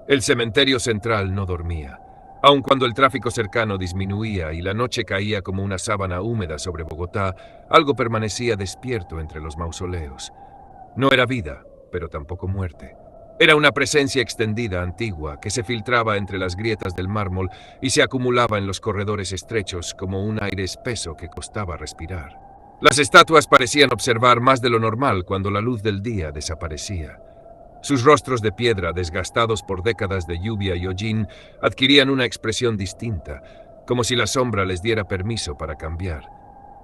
El cementerio central no dormía. Aun cuando el tráfico cercano disminuía y la noche caía como una sábana húmeda sobre Bogotá, algo permanecía despierto entre los mausoleos. No era vida, pero tampoco muerte. Era una presencia extendida antigua que se filtraba entre las grietas del mármol y se acumulaba en los corredores estrechos como un aire espeso que costaba respirar. Las estatuas parecían observar más de lo normal cuando la luz del día desaparecía. Sus rostros de piedra, desgastados por décadas de lluvia y hollín, adquirían una expresión distinta, como si la sombra les diera permiso para cambiar.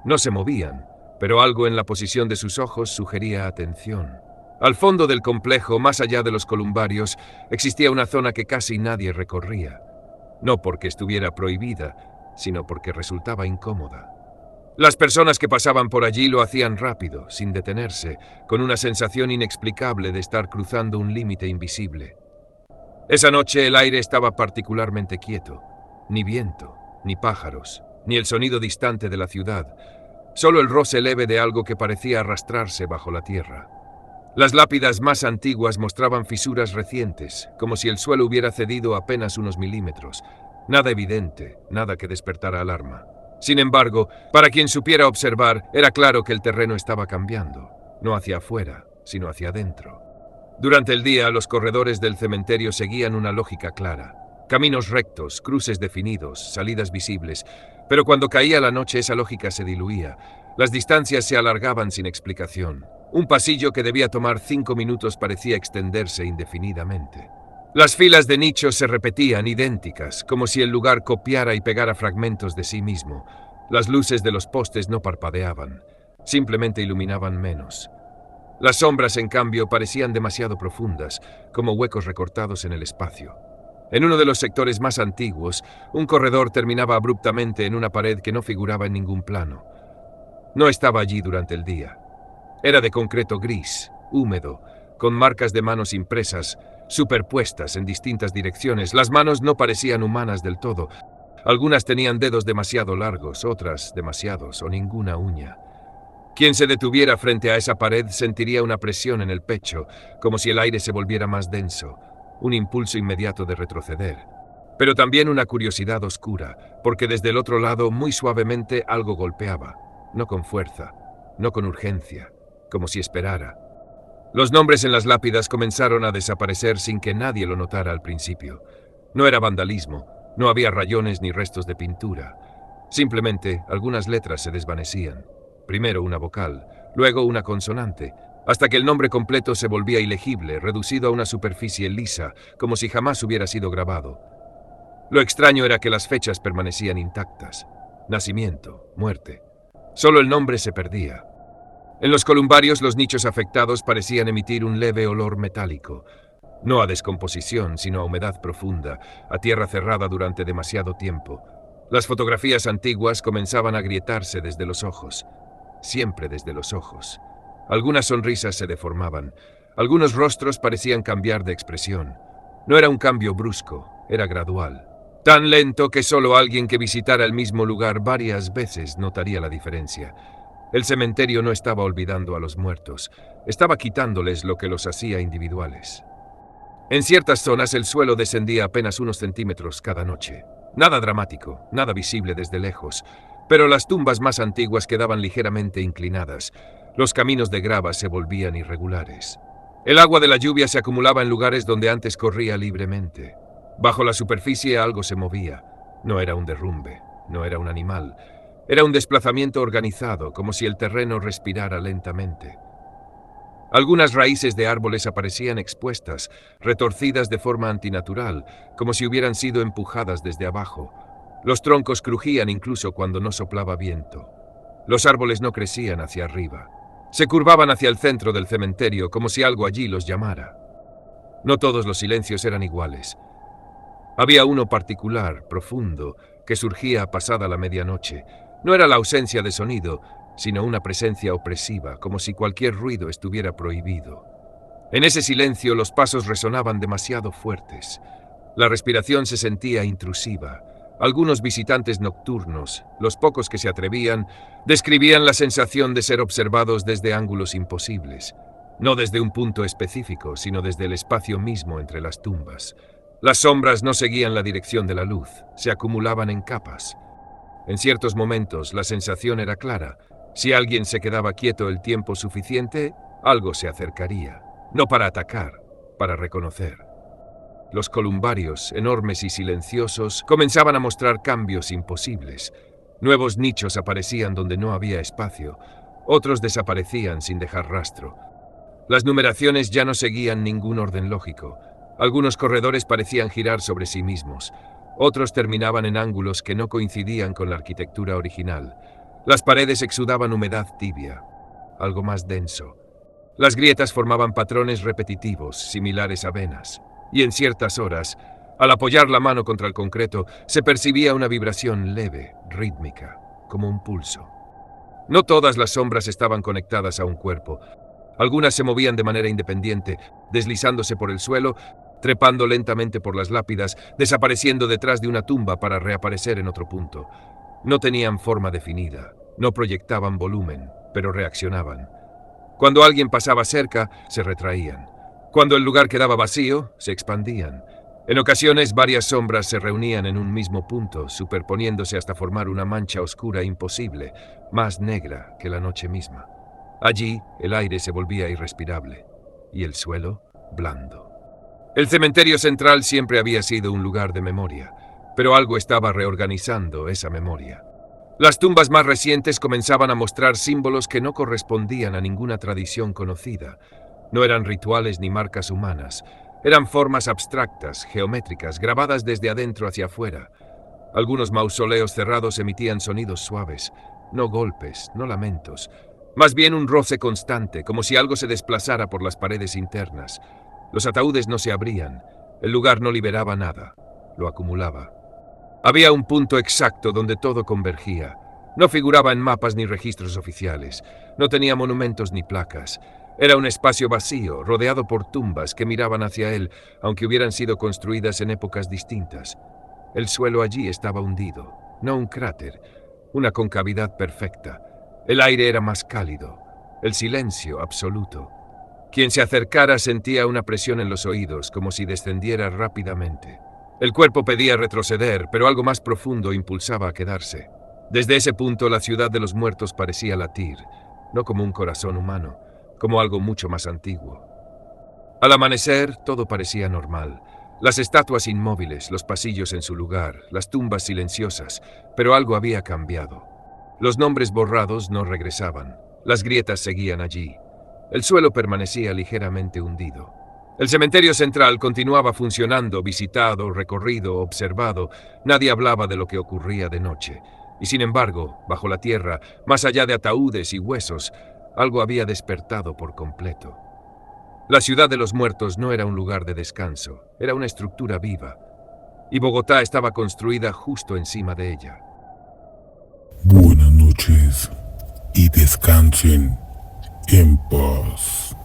No se movían, pero algo en la posición de sus ojos sugería atención. Al fondo del complejo, más allá de los columbarios, existía una zona que casi nadie recorría. No porque estuviera prohibida, sino porque resultaba incómoda. Las personas que pasaban por allí lo hacían rápido, sin detenerse, con una sensación inexplicable de estar cruzando un límite invisible. Esa noche el aire estaba particularmente quieto. Ni viento, ni pájaros, ni el sonido distante de la ciudad. Solo el roce leve de algo que parecía arrastrarse bajo la tierra. Las lápidas más antiguas mostraban fisuras recientes, como si el suelo hubiera cedido apenas unos milímetros. Nada evidente, nada que despertara alarma. Sin embargo, para quien supiera observar, era claro que el terreno estaba cambiando, no hacia afuera, sino hacia adentro. Durante el día, los corredores del cementerio seguían una lógica clara. Caminos rectos, cruces definidos, salidas visibles. Pero cuando caía la noche, esa lógica se diluía. Las distancias se alargaban sin explicación. Un pasillo que debía tomar 5 minutos parecía extenderse indefinidamente. Las filas de nichos se repetían idénticas, como si el lugar copiara y pegara fragmentos de sí mismo. Las luces de los postes no parpadeaban, simplemente iluminaban menos. Las sombras, en cambio, parecían demasiado profundas, como huecos recortados en el espacio. En uno de los sectores más antiguos, un corredor terminaba abruptamente en una pared que no figuraba en ningún plano. No estaba allí durante el día. Era de concreto gris, húmedo, con marcas de manos impresas, superpuestas en distintas direcciones. Las manos no parecían humanas del todo. Algunas tenían dedos demasiado largos, otras demasiados o ninguna uña. Quien se detuviera frente a esa pared sentiría una presión en el pecho, como si el aire se volviera más denso, un impulso inmediato de retroceder. Pero también una curiosidad oscura, porque desde el otro lado, muy suavemente, algo golpeaba, no con fuerza, no con urgencia, como si esperara. Los nombres en las lápidas comenzaron a desaparecer sin que nadie lo notara al principio. No era vandalismo, no había rayones ni restos de pintura. Simplemente algunas letras se desvanecían. Primero una vocal, luego una consonante, hasta que el nombre completo se volvía ilegible, reducido a una superficie lisa, como si jamás hubiera sido grabado. Lo extraño era que las fechas permanecían intactas. Nacimiento, muerte. Solo el nombre se perdía. En los columbarios, los nichos afectados parecían emitir un leve olor metálico. No a descomposición, sino a humedad profunda, a tierra cerrada durante demasiado tiempo. Las fotografías antiguas comenzaban a agrietarse desde los ojos. Siempre desde los ojos. Algunas sonrisas se deformaban. Algunos rostros parecían cambiar de expresión. No era un cambio brusco, era gradual. Tan lento que solo alguien que visitara el mismo lugar varias veces notaría la diferencia. El cementerio no estaba olvidando a los muertos, estaba quitándoles lo que los hacía individuales. En ciertas zonas el suelo descendía apenas unos centímetros cada noche. Nada dramático, nada visible desde lejos, pero las tumbas más antiguas quedaban ligeramente inclinadas. Los caminos de grava se volvían irregulares. El agua de la lluvia se acumulaba en lugares donde antes corría libremente. Bajo la superficie algo se movía. No era un derrumbe, no era un animal. Era un desplazamiento organizado, como si el terreno respirara lentamente. Algunas raíces de árboles aparecían expuestas, retorcidas de forma antinatural, como si hubieran sido empujadas desde abajo. Los troncos crujían incluso cuando no soplaba viento. Los árboles no crecían hacia arriba. Se curvaban hacia el centro del cementerio, como si algo allí los llamara. No todos los silencios eran iguales. Había uno particular, profundo, que surgía pasada la medianoche. No era la ausencia de sonido, sino una presencia opresiva, como si cualquier ruido estuviera prohibido. En ese silencio los pasos resonaban demasiado fuertes. La respiración se sentía intrusiva. Algunos visitantes nocturnos, los pocos que se atrevían, describían la sensación de ser observados desde ángulos imposibles. No desde un punto específico, sino desde el espacio mismo entre las tumbas. Las sombras no seguían la dirección de la luz, se acumulaban en capas. En ciertos momentos la sensación era clara. Si alguien se quedaba quieto el tiempo suficiente, algo se acercaría. No para atacar, para reconocer. Los columbarios, enormes y silenciosos, comenzaban a mostrar cambios imposibles. Nuevos nichos aparecían donde no había espacio. Otros desaparecían sin dejar rastro. Las numeraciones ya no seguían ningún orden lógico. Algunos corredores parecían girar sobre sí mismos. Otros terminaban en ángulos que no coincidían con la arquitectura original. Las paredes exudaban humedad tibia, algo más denso. Las grietas formaban patrones repetitivos, similares a venas. Y en ciertas horas, al apoyar la mano contra el concreto, se percibía una vibración leve, rítmica, como un pulso. No todas las sombras estaban conectadas a un cuerpo. Algunas se movían de manera independiente, deslizándose por el suelo, trepando lentamente por las lápidas, desapareciendo detrás de una tumba para reaparecer en otro punto. No tenían forma definida, no proyectaban volumen, pero reaccionaban. Cuando alguien pasaba cerca, se retraían. Cuando el lugar quedaba vacío, se expandían. En ocasiones, varias sombras se reunían en un mismo punto, superponiéndose hasta formar una mancha oscura imposible, más negra que la noche misma. Allí, el aire se volvía irrespirable, y el suelo, blando. El cementerio central siempre había sido un lugar de memoria, pero algo estaba reorganizando esa memoria. Las tumbas más recientes comenzaban a mostrar símbolos que no correspondían a ninguna tradición conocida. No eran rituales ni marcas humanas. Eran formas abstractas, geométricas, grabadas desde adentro hacia afuera. Algunos mausoleos cerrados emitían sonidos suaves, no golpes, no lamentos. Más bien un roce constante, como si algo se desplazara por las paredes internas. Los ataúdes no se abrían. El lugar no liberaba nada. Lo acumulaba. Había un punto exacto donde todo convergía. No figuraba en mapas ni registros oficiales. No tenía monumentos ni placas. Era un espacio vacío, rodeado por tumbas que miraban hacia él, aunque hubieran sido construidas en épocas distintas. El suelo allí estaba hundido, no un cráter, una concavidad perfecta. El aire era más cálido, el silencio absoluto. Quien se acercara sentía una presión en los oídos, como si descendiera rápidamente. El cuerpo pedía retroceder, pero algo más profundo impulsaba a quedarse. Desde ese punto, la ciudad de los muertos parecía latir, no como un corazón humano, como algo mucho más antiguo. Al amanecer, todo parecía normal. Las estatuas inmóviles, los pasillos en su lugar, las tumbas silenciosas, pero algo había cambiado. Los nombres borrados no regresaban. Las grietas seguían allí. El suelo permanecía ligeramente hundido. El cementerio central continuaba funcionando, visitado, recorrido, observado. Nadie hablaba de lo que ocurría de noche. Y sin embargo, bajo la tierra, más allá de ataúdes y huesos, algo había despertado por completo. La ciudad de los muertos no era un lugar de descanso, era una estructura viva. Y Bogotá estaba construida justo encima de ella. Buenas noches y descansen en paz.